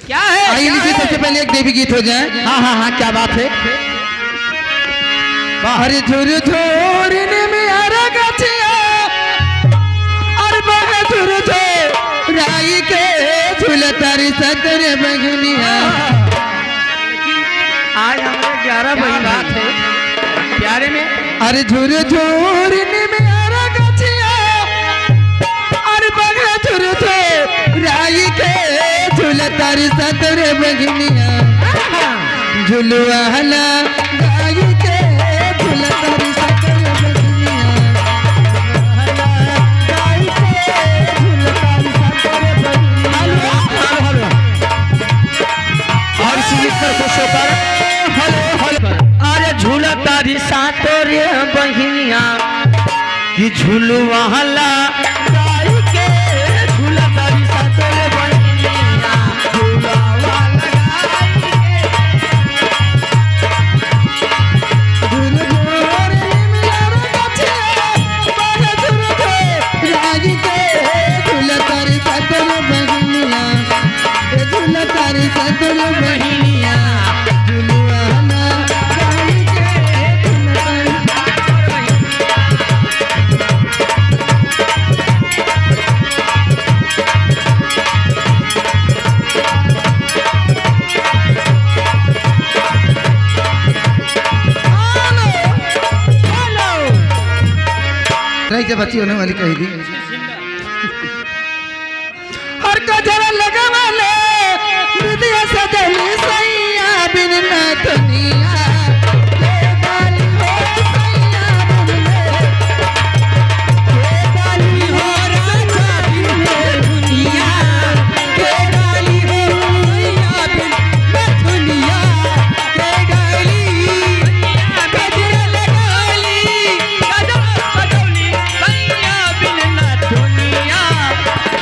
क्या है? आइए लीजिए सबसे पहले एक देवी गीत हो जाए। हाँ हाँ हाँ, क्या बात है? हरे झुर झोरने में आरा गाछिया और बहे झुर झोर राई के झूला तारी सतरे बगनिया। आज हमारे 11 बहन बात है प्यारे में। अरे झुर झोरने में आरा गाछिया और बहे झुर झोर राई के झूला तारी सतरे बगनिया। झुलुआ हला गाई के झूला तारी सतरे बगनिया। गाई के झूला तारी सतरे बगनिया। और सिंगर खुश होकर हेलो हेलो। अरे झूला तारी सातोरे बहिनिया कि झूलवा हला गाई के झूला तारी सातोरे बहिनिया। झूलवा लगाई झुर झोरने में आरा गाछिया बहे झुर झोर राई के झूला तारी सतरे बगनिया। झूला तारी सतरे बगनिया। झुलुआ हला गाई के झूला तारी रही जब बच्ची होने वाली कही थी। हर गजरा लगा वाले विद्या सजली सैया बिन नथनिया। ये बाली हो सैया बिन ये बाली हो राजा बिन दुनिया। ये बाली हो सैया बिन नथनिया। ये गाली गजरा लगाली बदौली सैया बिन न दुनिया।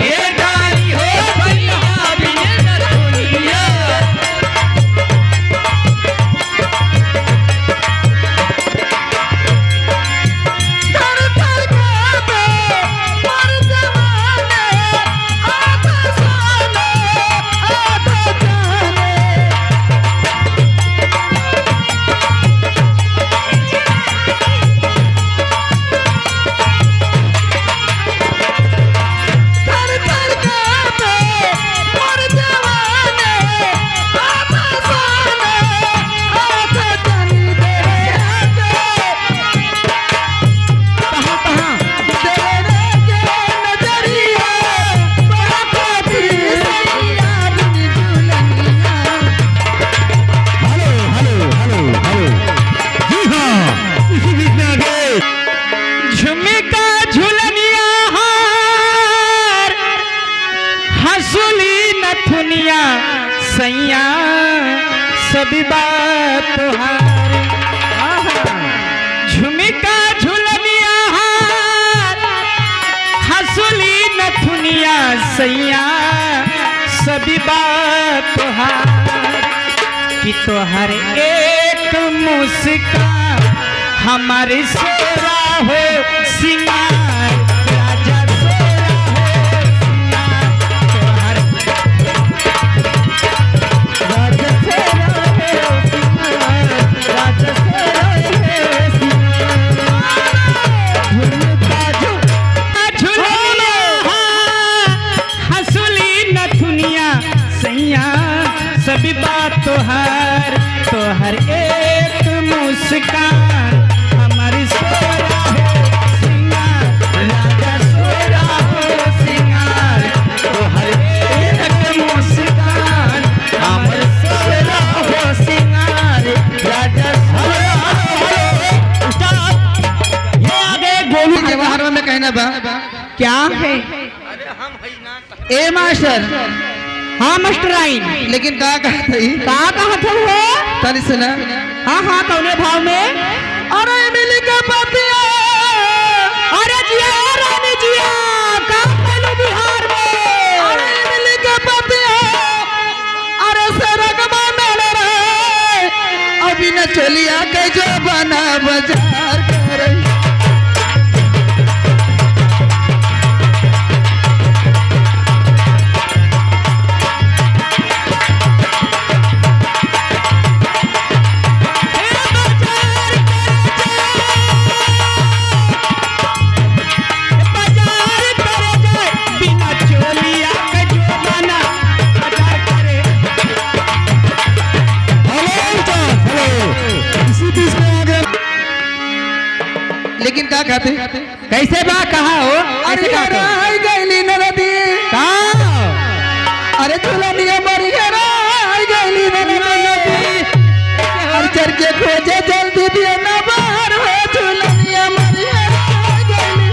ये गाली हो सैया बिन न दुनिया। थर थर कांपे पर जमाने आधा साने आधा जाने। थर थर कांपे पर जमाने आधा साने आधा जाने। तेरे आगे कहाँ तेरे के नजरिया बड़ा पापी सैया बिन झूलनिया। Hello hello hello hello. जी हाँ, इसी बीच में आगे झुमका झुलनिया हार हंसुली नथुनिया सैया सभी बात तुहार। झुमका झुलनिया हार हंसुली नथुनिया सैया सभी बात तुहार। कि तोहर एक मुस्कान हमारे सोरा हो सिंगार। राजा सोरा हो सिंगार। तोहर राजा सोरा हो सिंगार। राजा सोरा हो सिंगार। झुमका झुलनिया हंसुली नथुनिया सैया सभी बात तोहर तोहर एक मुस्कान हमारी सोरा हो सिंगार। राजा सोरा हो सिंगार। तोहर एक मुस्कान हमारी सोरा हो सिंगार। राजा सोरा हो। स्टॉप। ये आगे गोलू के बाहर में कहना बा क्या है? ए मास्टर। हाँ मास्टर आइन। लेकिन का कहा थी कहाँ था वो? तनी सुना। हाँ हाँ, कौने भाव में? अरे मिल के पतिया अरे जिया रानी जिया कहाँ पहलू बिहार में? अरे मिल के पतिया अरे सरगमा मेले रे अभी न चलिया के जो बना बाजार करे। कहते कैसे बा कहा हो अरे कैसे का यार कहो? आई गईली नदी का अरे झुलनिया मरी है आई गईली नदी हर चर के खोजे जल्दी दिया ना बाहर हो झुलनिया मरी है आई गईली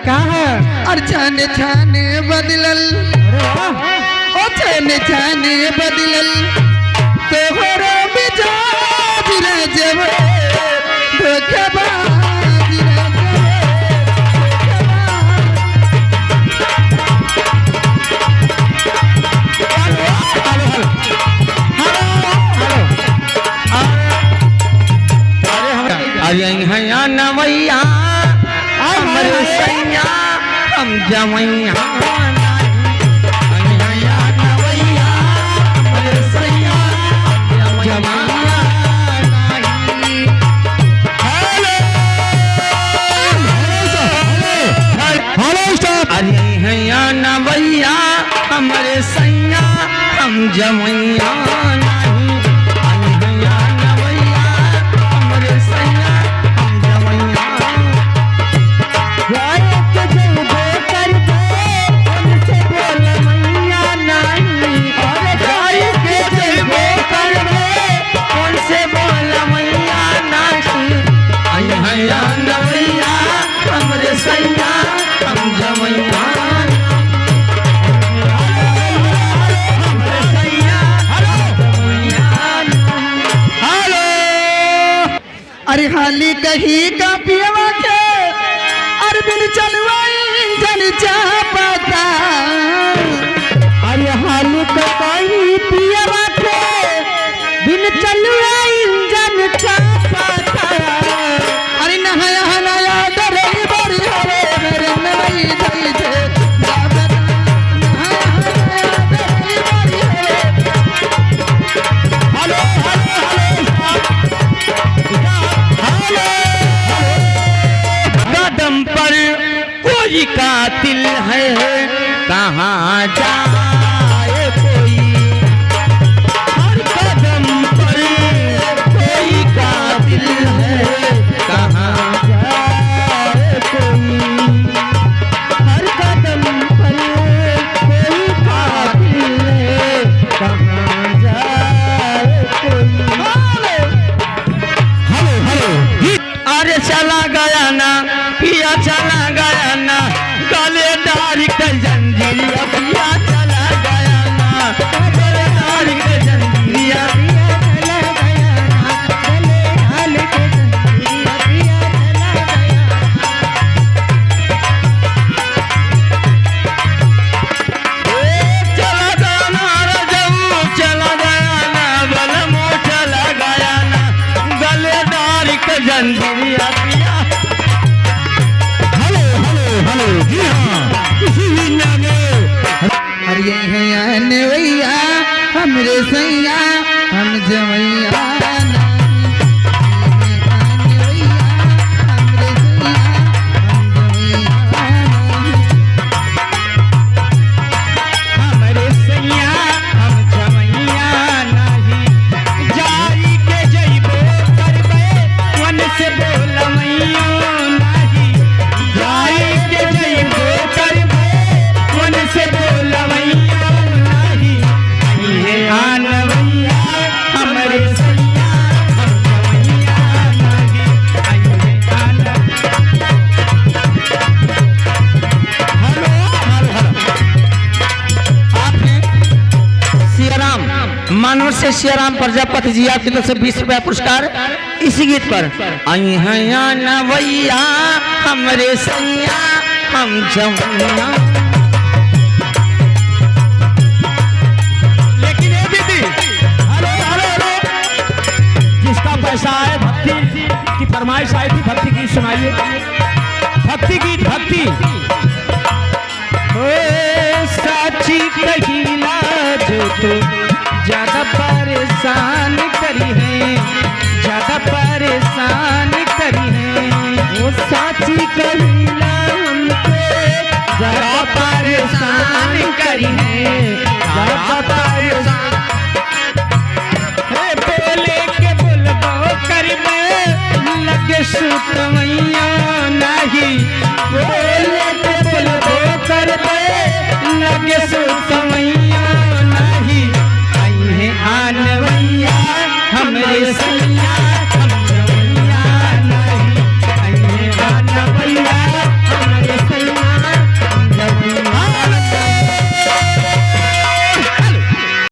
कहा और छाने छाने बदलल ओ छाने छाने बदलल तोहरा मिजाज रे जब धोखेबाज रे जब अरे हैया नवैया हमरे सैया हम जमैया हैया नवैया हमरे सैया जमैया अरे हैया नवैया हमरे सैया हम जमैया अरे हाली कहीं का पियवा के अरे बिन चलवाई जन चाहता अरे हाल का कोई पियवा के बिन चलुआ इंजन चापाता अरे नहाया हनाया डरे बड़ी हरे मेरे नई धई थे जाबना नहाया हनाया डरे बड़ी हरे हेलो कदम पर कोई कातिल है कहाँ जाए कोई हर कदम पर कोई कातिल है कहाँ जाए कोई हर कदम पर कोई कातिल है कहाँ जाए कोई अरे चला गया ना पिया चला गया ना गले डारी के जंजीरिया पिया चला गया ना गले डारी के जंजीरिया पिया चला गया ना गले डारी के जंजीरिया पिया चला गया ना रजऊ चला गया ना बलमो चला गया ना गले डारी के जंजीरिया पिया जी हाँ किसी ने अरे है नवैया हमरे सैया हम जमैया हमरे सैया हम जमैया नहीं जाई के जइबो करबे वन से बोलमैया नहीं जाई के जइबो करबे वन से बोलमैया नहीं ये आनवैया हमरे सैया हम जमैया नहीं ये आन सियाराम मानव से सियाराम प्रजापति जी आपकी तरफ से 20 रुपया पुरस्कार इसी गीत पर आई हैया नवैया हमरे सैया हम जमैया। लेकिन ये दीदी हेलो हेलो हेलो जिसका पैसा है भक्ति की फरमाइश आई थी भक्ति गीत सुनाइए भक्ति गीत भक्ति सच साची कहिला जो तो ज्यादा परेशान करी है, ज्यादा परेशान करी है। वो साची कहिला